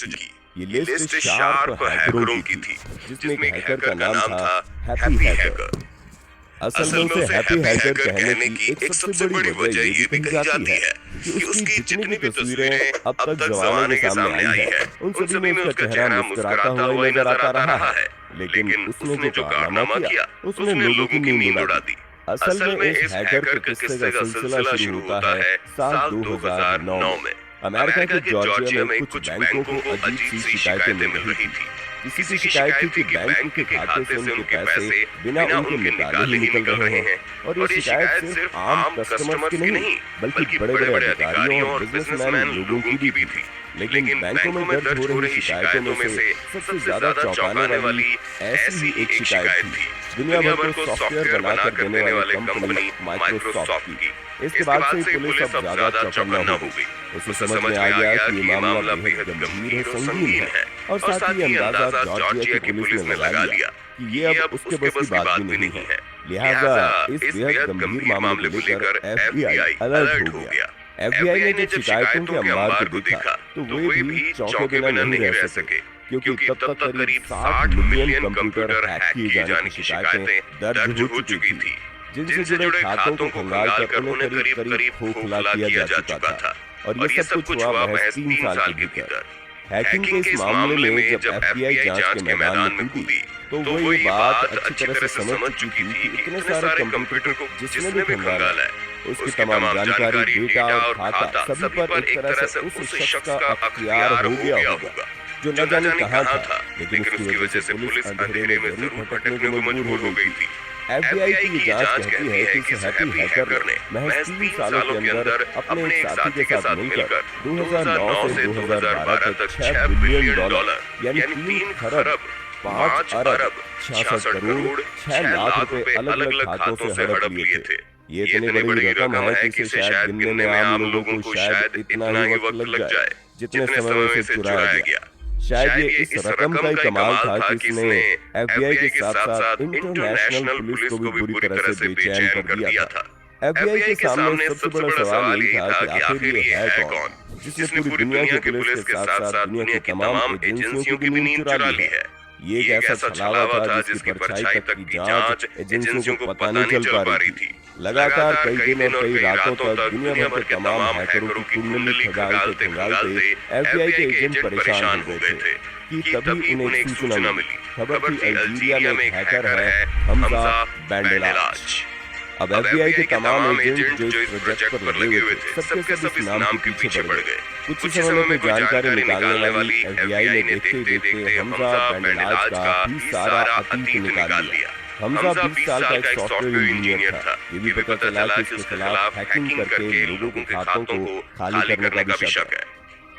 की। ये list sharp हैकरों की थी, जिसमें एक हैकर का नाम था हैप्पी हैकर। असल में उसे हैप्पी हैकर कहने की एक सबसे बड़ी वजह ये भी कही जाती है कि उसकी जितनी भी तस्वीरें अब तक जमाने के सामने आई है, उन सभी में उसका चेहरा मुस्कुराता हुआ ही नजर आता रहा है। लेकिन उसने जो कारनामा किया, उसने लोगों की नींद उड़ा दी। असल में इस हैकर के किस्से का सिलसिला शुरू होता है साल 2009 में। अमेरिका के जॉर्जिया में कुछ बैंकों को अजीब सी शिकायतें मिल रही थी। किसी की शिकायत थी कि बैंक के खाते से उनके पैसे बिना उनके निकाले ही निकल रहे हैं। और ये शिकायत सिर्फ आम कस्टमर्स की नहीं, बल्कि बड़े-बड़े अधिकारियों और बिजनेसमैन लोगों की भी थी। लेकिन बैंकों में दर्ज हो रही शिकायतों में से सबसे ज्यादा चौंकाने वाली ऐसी ही एक शिकायत थी दुनिया भर को सॉफ्टवेयर बनाकर देने वाले कंपनी माइक्रोसॉफ्ट की। इसके बाद से ही पुलिस अब ज्यादा चौकन्ना हो गई। उसे समझ में आ गया कि ये मामला बेहद गंभीर और संगीन है, और साथ ही अंदाजा जॉर्जिया की पुलिस ने लगा लिया कि ये अब उसके बस की बात भी नहीं है। लिहाजा इस बेहद गंभीर मामले को लेकर FBI अलर्ट हो गया। FBI ने जब शिकायतों के अंबार को देखा तो वे भी चौंके बिना नहीं रह सके, क्योंकि तब तक करीब 60 मिलियन कंप्यूटर हैक किए जाने की शिकायतें दर्ज हो चुकी थी, जिनसे जुड़े खातों को खंगाल कर उन्हें करीब खोखला किया जा चुका था। और ये सब कुछ हुआ महज 3 साल के भीतर। हैकिंग के इस मामले में जब FBI जांच के मैदान में कूदी तो वो ये बात अच्छी तरह से समझ चुकी थी कि इतने सारे कंप्यूटर को जिसने भी खंगाला है, उसकी तमाम जानकारी, डेटा और खाता सभी पर एक तरह से उस शख्स का अख्तियार हो गया होगा जो न जाने कहां था। लेकिन उसकी वजह से पुलिस अंधेरे में जरूर भटकने को मजबूर हो गई थी। FBI की ये जांच कहती है कि इस हैप्पी हैकर ने महज 3 सालों के अंदर अपने एक साथी के साथ मिलकर 2009 से 2012 तक $6 बिलियन यानी 3 खरब 5 अरब 66 करोड़ 6 लाख रुपए अलग-अलग खातों से हड़प लिए थे। ये इतनी बड़ी रकम है कि इसे शायद गिनने में आम लोगों को शायद इतना ही वक्त लग जाए जितने समय में इसे चुराया गया। शायद ये इस रकम का ही कमाल था कि इसने FBI के साथ-साथ इंटरनेशनल पुलिस को भी बुरी तरह से बेचैन कर दिया था। FBI के सामने सबसे बड़ा सवाल यही था कि आखिर ये है कौन जिसने पूरी दुनिया की पुलिस के साथ-साथ दुनिया की तमाम एजेंसियों की भी नींद चुरा ली है। ये एक ऐसा छलावा था जिसकी परछाई तक की जांच एजेंसियों को पता नहीं चल पा रही थी। लगातार कई दिन और कई रातों तक दुनिया भर के तमाम हैकरों की कुंडली खंगालते FBI के एजेंट परेशान हो गए थे कि तभी उन्हें एक सूचना मिली। खबर थी अल्जीरिया में एक हैकर है हमजा बैंडेलाज। अब FBI के तमाम एजेंट जो इस प्रोजेक्ट पर लगे हुए थे सबके सब इस नाम के पीछे पड़ गए। कुछ ही समय में जानकारी निकालने वाली FBI ने देखते देखते हमजा बैंडेलाज का भी सारा अतीत निकाल लिया। हमजा 20 साल का एक सॉफ्टवेयर इंजीनियर था। ये भी पता चला कि इसके खिलाफ हैकिंग करके लोगों के खातों को खाली करने का भी शक है।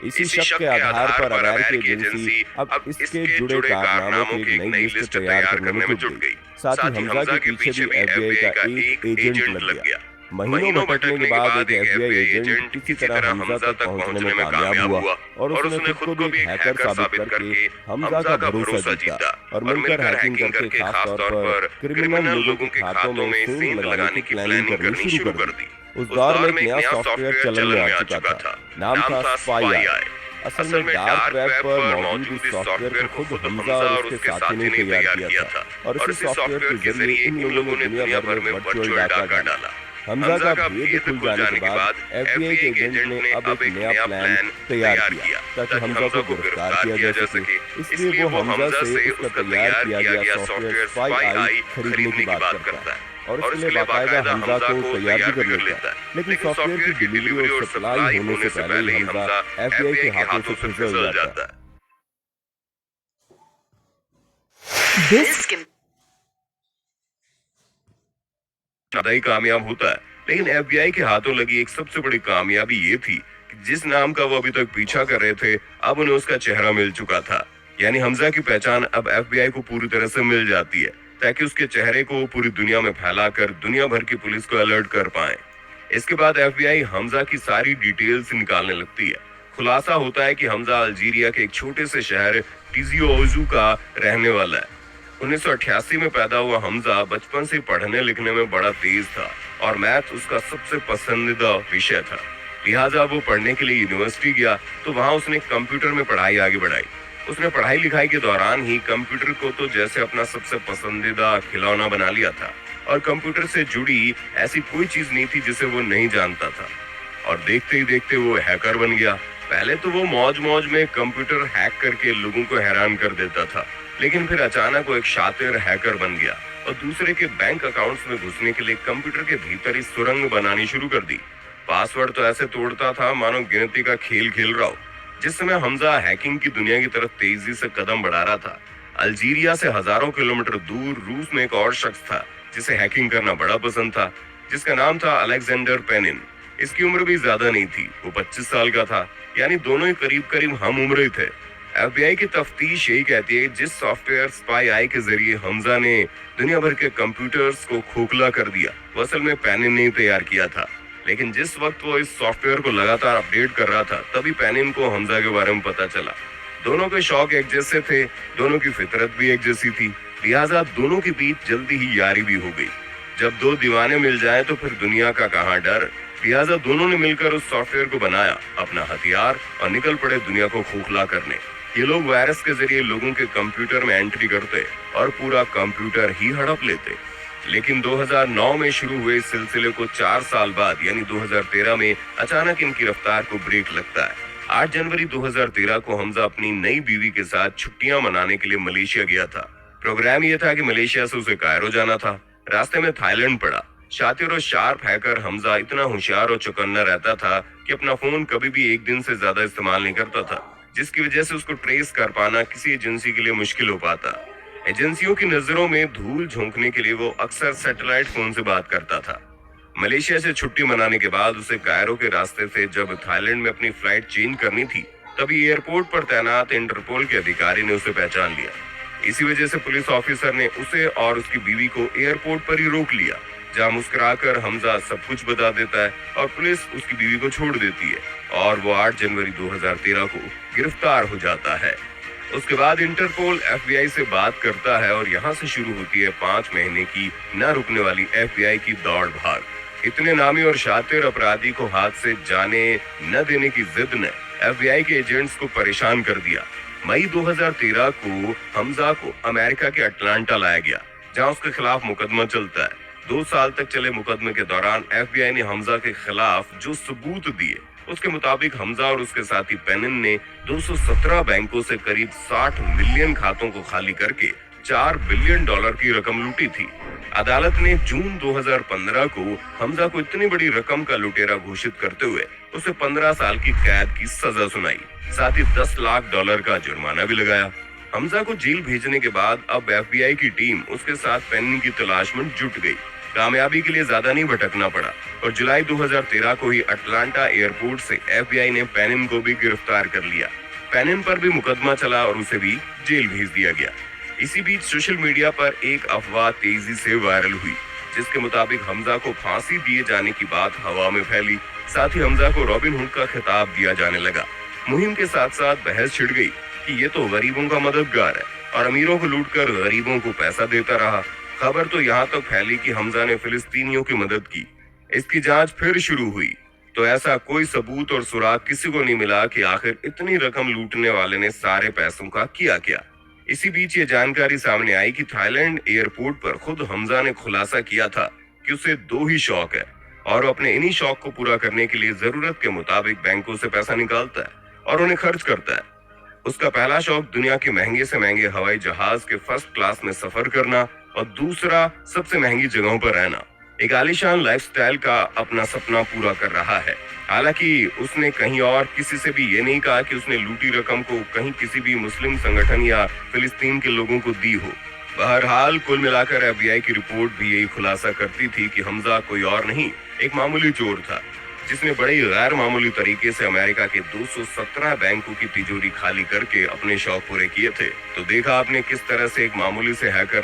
इसी शक के आधार पर अमेरिकी एजेंसी अब इसके जुड़े कारनामों की एक नई लिस्ट तैयार करने में जुट गई। साथ ही हमजा के पीछे भी FBI का एक एजेंट लग गया। महीनों भटकने के बाद एक FBI एजेंट किसी तरह हमजा तक पहुंचने में कामयाब हुआ और उसने खुद को भी एक हैकर साबित करके हमजा का भरोसा जीता और मिलकर हैकिंग करके खास तौर पर क्रिमिनल लोगों के खातों में सेंध लगाने की प्लानिंग करनी शुरू कर दी। उस दौर में एक नया सॉफ्टवेयर चलन में आ चुका था। नाम था SpyEye। असल में डार्क वेब पर मौजूद इस सॉफ्टवेयर को खुद हमजा और उसके साथी ने तैयार किया था और इस सॉफ्टवेयर के जरिए इन लोगों ने दुनिया भर में वर्चुअल डाटा डाला। हमजा का भेद खुल जाने के बाद FBI के एजेंट ने अब एक नया प्लान तैयार किया ताकि हमजा को गिरफ्तार किया जा सके। इसलिए वो हमजा से उसका तैयार किया गया सॉफ्टवेयर SpyEye खरीदने की बात करता है और इसके लिए बाकायदा हमजा को तैयार भी कर लेता है। लेकिन सॉफ्टवेयर की डिलीवरी और सप्लाई होने से पहले ही हमजा FBI के हाथों से फिसल जाता है। ही कामयाब होता है, लेकिन FBI के हाथों लगी एक सबसे बड़ी कामयाबी ये थी कि जिस नाम का वो अभी तक पीछा कर रहे थे अब उन्हें उसका चेहरा मिल चुका था। यानी हमजा की पहचान अब FBI को पूरी तरह से मिल जाती है ताकि उसके चेहरे को पूरी दुनिया में फैलाकर दुनिया भर की पुलिस को अलर्ट कर पाए। इसके बाद FBI हमजा की सारी डिटेल्स निकालने लगती है। खुलासा होता है कि हमजा अल्जीरिया के एक छोटे से शहर टिज़िओज़ू का रहने वाला है। 1988 में पैदा हुआ हमजा बचपन से पढ़ने लिखने में बड़ा तेज था और मैथ उसका सबसे पसंदीदा विषय था। लिहाजा वो पढ़ने के लिए यूनिवर्सिटी गया तो वहां उसने कंप्यूटर में पढ़ाई आगे बढ़ाई। उसने पढ़ाई लिखाई के दौरान ही कंप्यूटर को तो जैसे अपना सबसे पसंदीदा खिलौना बना लिया था, और कंप्यूटर से जुड़ी ऐसी कोई चीज नहीं थी जिसे वो नहीं जानता था। और देखते ही देखते वो हैकर बन गया। पहले तो वो मौज मौज में कंप्यूटर हैक करके लोगों को हैरान कर देता था, लेकिन फिर अचानक वो एक शातिर हैकर बन गया और दूसरे के बैंक अकाउंट्स में घुसने के लिए कंप्यूटर के भीतर ही सुरंग बनानी शुरू कर दी। पासवर्ड तो ऐसे तोड़ता था मानो गिनती का खेल खेल रहा हो। जिस समय हमजा हैकिंग की दुनिया की तरफ तेजी से कदम बढ़ा रहा था, अल्जीरिया से हजारों किलोमीटर दूर रूस में एक और शख्स था जिसे हैकिंग करना बड़ा पसंद था, जिसका नाम था अलेक्जेंडर पेनिन। इसकी उम्र भी ज्यादा नहीं थी, वो 25 साल का था, यानी दोनों ही करीब करीब हम उम्र ही थे। एफबीआई की तफ्तीश यही कहती है जिस सॉफ्टवेयर स्पाई आई के जरिए हमजा ने दुनिया भर के कंप्यूटर्स को खोखला कर दिया, वो असल में पेनिन ने तैयार किया था। लेकिन जिस वक्त वो इस सॉफ्टवेयर को लगातार अपडेट कर रहा था, तभी पेनिन को हमजा के बारे में पता चला। दोनों के शौक एक जैसे थे, दोनों की फितरत भी एक जैसी थी, लिहाजा दोनों के बीच जल्दी ही यारी भी हो गई। जब दो दीवाने मिल जाएं तो फिर दुनिया का कहां डर। लिहाजा दोनों ने मिलकर उस सॉफ्टवेयर को बनाया, अपना हथियार, और निकल पड़े दुनिया को खोखला करने। ये लोग वायरस के जरिए लोगों के कंप्यूटर में एंट्री करते और पूरा कंप्यूटर ही हड़प लेते। लेकिन 2009 में शुरू हुए इस सिलसिले को 4 साल बाद यानी 2013 में अचानक इनकी रफ्तार को ब्रेक लगता है। 8 जनवरी 2013 को हमजा अपनी नई बीवी के साथ छुट्टियां मनाने के लिए मलेशिया गया था। प्रोग्राम ये था कि मलेशिया से उसे कायरो जाना था। रास्ते में थाईलैंड पड़ा। शातिर और शार्प हैकर हमजा इतना होशियार और चौकन्ना रहता था कि अपना फोन कभी भी एक दिन से ज्यादा इस्तेमाल नहीं करता था, जिसकी वजह से उसको ट्रेस कर पाना किसी एजेंसी के लिए मुश्किल हो पाता। एजेंसियों की नजरों में धूल झोंकने के लिए वो अक्सर सैटेलाइट फोन से बात करता था। मलेशिया से छुट्टी मनाने के बाद उसे कायरो के रास्ते से जब थाईलैंड में अपनी फ्लाइट चेंज करनी थी, तभी एयरपोर्ट पर तैनात इंटरपोल के अधिकारी ने उसे पहचान लिया। इसी वजह से पुलिस ऑफिसर ने उसे और उसकी बीवी को एयरपोर्ट पर ही रोक लिया, जहां मुस्कुराकर हमजा सब कुछ बता देता है और पुलिस उसकी बीवी को छोड़ देती है और वो 8 जनवरी 2013 को गिरफ्तार हो जाता है। उसके बाद इंटरपोल एफबीआई से बात करता है और यहाँ से शुरू होती है 5 महीने की न रुकने वाली एफबीआई की दौड़ भाग। इतने नामी और शातिर अपराधी को हाथ से जाने न देने की जिद ने एफबीआई के एजेंट्स को परेशान कर दिया। मई 2013 को हमजा को अमेरिका के अटलांटा लाया गया, जहां उसके खिलाफ मुकदमा चलता है। 2 साल तक चले मुकदमे के दौरान एफबीआई ने हमजा के खिलाफ जो सबूत दिए, उसके मुताबिक हमजा और उसके साथी पेनिन ने 217 बैंकों से करीब 60 मिलियन खातों को खाली करके $4 बिलियन की रकम लूटी थी। अदालत ने जून 2015 को हमजा को इतनी बड़ी रकम का लुटेरा घोषित करते हुए उसे 15 साल की कैद की सजा सुनाई, साथ ही $10 लाख का जुर्माना भी लगाया। हमजा को जेल भेजने के बाद अब एफबीआई की टीम उसके साथ पेनिन की तलाश में जुट गई। कामयाबी के लिए ज्यादा नहीं भटकना पड़ा और जुलाई 2013 को ही अटलांटा एयरपोर्ट से एफबीआई ने पेनिन को भी गिरफ्तार कर लिया। पेनिन पर भी मुकदमा चला और उसे भी जेल भेज दिया गया। इसी बीच सोशल मीडिया पर एक अफवाह तेजी से वायरल हुई, जिसके मुताबिक हमजा को फांसी दिए जाने की बात हवा में फैली। साथ ही हमजा को रॉबिन हुड का खिताब दिया जाने लगा। मुहिम के साथ साथ बहस छिड़ गई कि ये तो गरीबों का मददगार है और अमीरों को लूटकर गरीबों को पैसा देता रहा। खबर तो यहाँ तक फैली कि हमजा ने फिलिस्तीनियों की मदद की। इसकी जांच फिर शुरू हुई तो ऐसा कोई सबूत और सुराग किसी को नहीं मिला कि आखिर इतनी रकम लूटने वाले ने सारे पैसों का किया क्या। इसी बीच ये जानकारी सामने आई कि थाईलैंड एयरपोर्ट पर खुद हमजा ने खुलासा किया था कि उसे 2 ही शौक है और वो अपने इन्हीं शौक को पूरा करने के लिए जरूरत के मुताबिक बैंकों से पैसा निकालता है और उन्हें खर्च करता है। उसका पहला शौक दुनिया के महंगे से महंगे हवाई जहाज के फर्स्ट क्लास में सफर करना और दूसरा सबसे महंगी जगहों पर रहना। एक आलीशान लाइफस्टाइल का अपना सपना पूरा कर रहा है। हालांकि उसने कहीं और किसी से भी ये नहीं कहा कि उसने लूटी रकम को कहीं किसी भी मुस्लिम संगठन या फिलिस्तीन के लोगों को दी हो। बहरहाल कुल मिलाकर एफबीआई की रिपोर्ट भी यही खुलासा करती थी कि हमजा कोई और नहीं, एक मामूली चोर था जिसने बड़े गैर मामूली तरीके से अमेरिका के 217 बैंकों की तिजोरी खाली करके अपने शौक पूरे किए थे। तो देखा आपने किस तरह से एक मामूली से हैकर ने